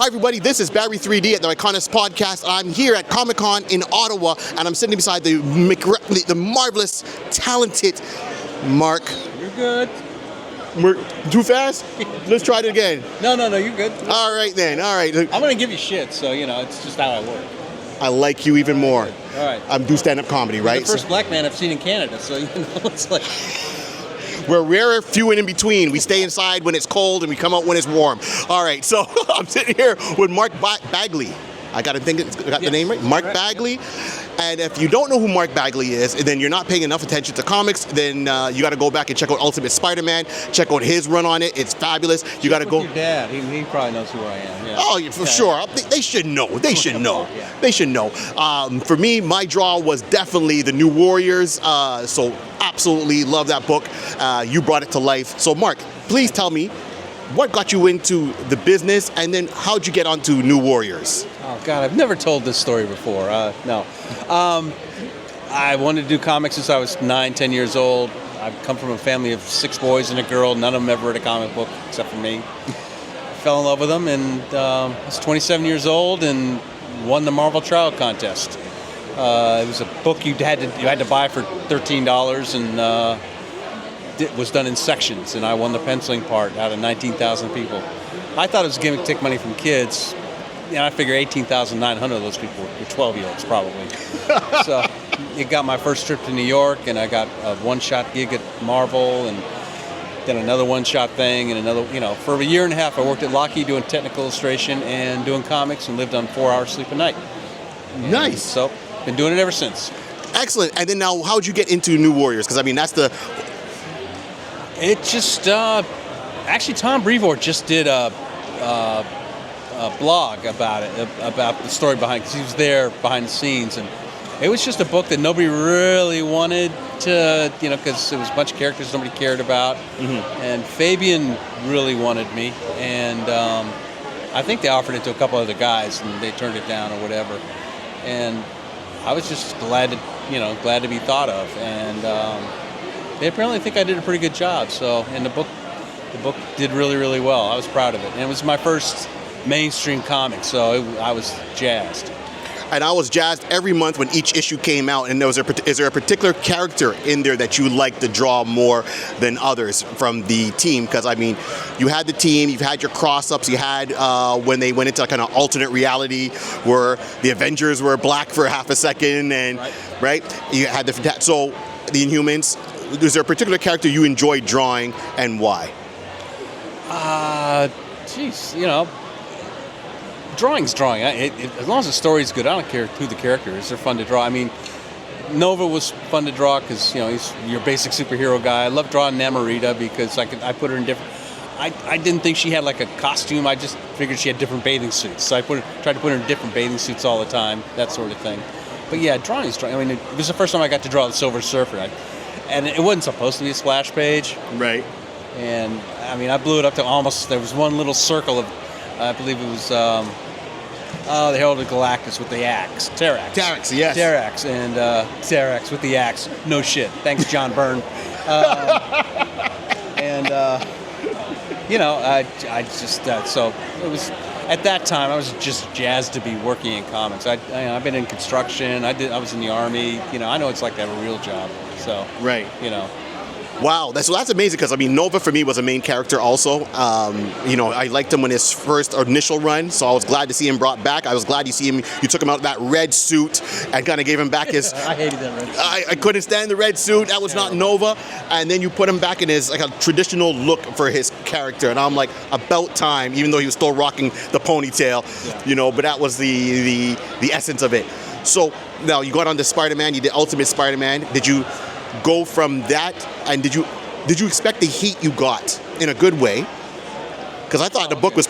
Hi everybody, this is Barry 3D at the iConis podcast. I'm here at Comic-Con in Ottawa, and I'm sitting beside the marvelous, talented Mark. You're good. Too fast? Let's try it again. No, you're good. All right then, all right. I'm going to give you shit, so, it's just how I work. I like you even more. All right. I'm do stand-up comedy, right? You're the first black man I've seen in Canada, so, it's like... We're rarer, few and in between. We stay inside when it's cold and we come out when it's warm. All right, so I'm sitting here with Mark Bagley. I got the name right? Mark Bagley. And if you don't know who Mark Bagley is, then you're not paying enough attention to comics, then you got to go back and check out Ultimate Spider-Man, check out his run on it. It's fabulous. You got to go. Your dad, he probably knows who I am. Yeah. Oh, yeah, for sure. They should know. They should know. Yeah. They should know. For me, my draw was definitely The New Warriors. So absolutely love that book. You brought it to life. So Mark, please tell me, what got you into the business, and then how'd you get onto New Warriors? Oh, God, I've never told this story before. No. I wanted to do comics since I was 9, 10 years old. I've come from a family of 6 boys and a girl. None of them ever read a comic book except for me. Fell in love with them, and I was 27 years old and won the Marvel Trial Contest. It was a book you had to buy for $13, and it was done in sections, and I won the penciling part out of 19,000 people. I thought it was a gimmick to take money from kids. I figure 18,900 of those people were 12-year-olds probably. So it got my first trip to New York, and I got a one-shot gig at Marvel, and then another one-shot thing, and another, for a year and a half I worked at Lockheed doing technical illustration and doing comics, and lived on 4 hours sleep a night. And nice. So been doing it ever since. Excellent. And then now, how'd you get into New Warriors? Because, that's the... It just, actually Tom Brevoort just did a blog about it, about the story behind, because he was there behind the scenes, and it was just a book that nobody really wanted to, because it was a bunch of characters nobody cared about, and Fabian really wanted me, and I think they offered it to a couple other guys, and they turned it down or whatever, and I was just glad to be thought of, and they apparently think I did a pretty good job. So, and the book did really, really well. I was proud of it, and it was my first mainstream comic, so I was jazzed. And I was jazzed every month when each issue came out. And is there a particular character in there that you like to draw more than others from the team? Because you had the team, you've had your cross-ups, you had when they went into a kind of alternate reality where the Avengers were black for half a second, and right? You had the Inhumans. Is there a particular character you enjoy drawing, and why? Drawing's drawing. As long as the story's good, I don't care who the character is. They're fun to draw. Nova was fun to draw because he's your basic superhero guy. I love drawing Namorita because I put her in different. I didn't think she had like a costume. I just figured she had different bathing suits. So I tried to put her in different bathing suits all the time, that sort of thing. But yeah, drawing's drawing. It was the first time I got to draw the Silver Surfer. And it wasn't supposed to be a splash page. Right. And, I blew it up to almost, there was one little circle of, I believe it was, the Herald of Galactus with the axe. Terrax. Terrax, yes. Terrax, and Terrax with the axe. No shit. Thanks, John Byrne. I just, so it was, at that time, I was just jazzed to be working in comics. I've been in construction. I was in the Army. I know it's like to have a real job. So, right. Wow, that's amazing because Nova for me was a main character also. I liked him when his first initial run, so I was glad to see him brought back. I was glad you took him out of that red suit and kind of gave him back his. I hated that red suit. I couldn't stand the red suit. That was not Nova, and then you put him back in his a traditional look for his character, and I'm like, about time, even though he was still rocking the ponytail, But that was the essence of it. So now you got on to Spider-Man. You did Ultimate Spider-Man. Did you go from that, and did you expect the heat you got in a good way? Because I thought the book was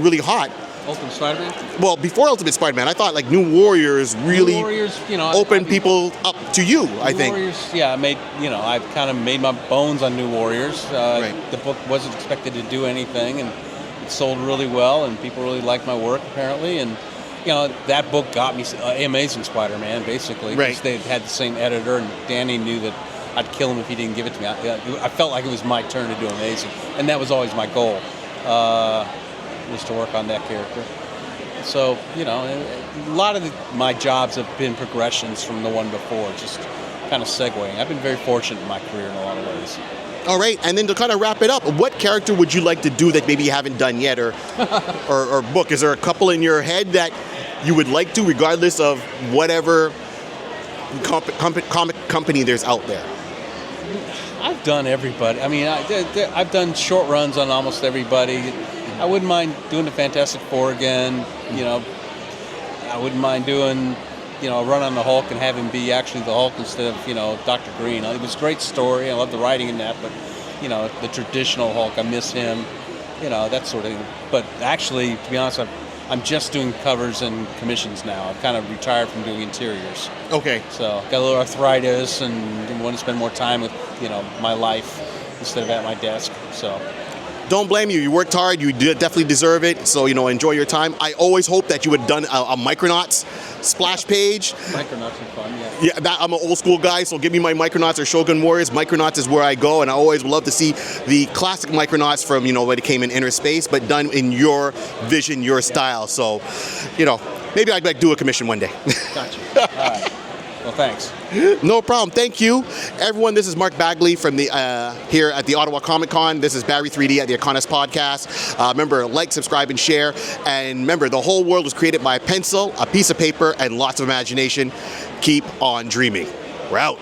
really hot. Ultimate Spider-Man? Well, before Ultimate Spider-Man, I thought New Warriors really opened people up to you, I think. New Warriors, yeah, I kind of made my bones on New Warriors. Right. The book wasn't expected to do anything, and it sold really well, and people really liked my work, apparently, and that book got me Amazing Spider-Man, basically. Right. They had the same editor, and Danny knew that I'd kill him if he didn't give it to me. I felt like it was my turn to do Amazing, and that was always my goal. was to work on that character. So, you know, a lot of my jobs have been progressions from the one before, just kind of segueing. I've been very fortunate in my career in a lot of ways. All right, and then to kind of wrap it up, what character would you like to do that maybe you haven't done yet, or book? Is there a couple in your head that you would like to, regardless of whatever comic company there's out there? I've done everybody. I mean, I've done short runs on almost everybody. I wouldn't mind doing the Fantastic Four again. You know, I wouldn't mind doing, you know, a run on the Hulk and have him be actually the Hulk instead of, you know, Dr. Green. It was a great story. I love the writing in that, but, you know, the traditional Hulk, I miss him. You know, that sort of thing. But actually, to be honest, I'm just doing covers and commissions now. I've kind of retired from doing interiors. Okay. So got a little arthritis and want to spend more time with, you know, my life instead of at my desk. So. Don't blame you. You worked hard. You definitely deserve it. So, you know, enjoy your time. I always hoped that you would have done a Micronauts splash page. Micronauts are fun, yeah. Yeah, I'm an old school guy, so give me my Micronauts or Shogun Warriors. Micronauts is where I go, and I always would love to see the classic Micronauts from, you know, when it came in Inner Space, but done in your vision, your style. So, you know, maybe I'd like to do a commission one day. Gotcha. All right. Well, thanks. No problem. Thank you, everyone. This is Mark Bagley from the here at the Ottawa Comic Con. This is Barry 3D at the iConis podcast. Remember, like, subscribe, and share. And remember, the whole world was created by a pencil, a piece of paper, and lots of imagination. Keep on dreaming. We're out.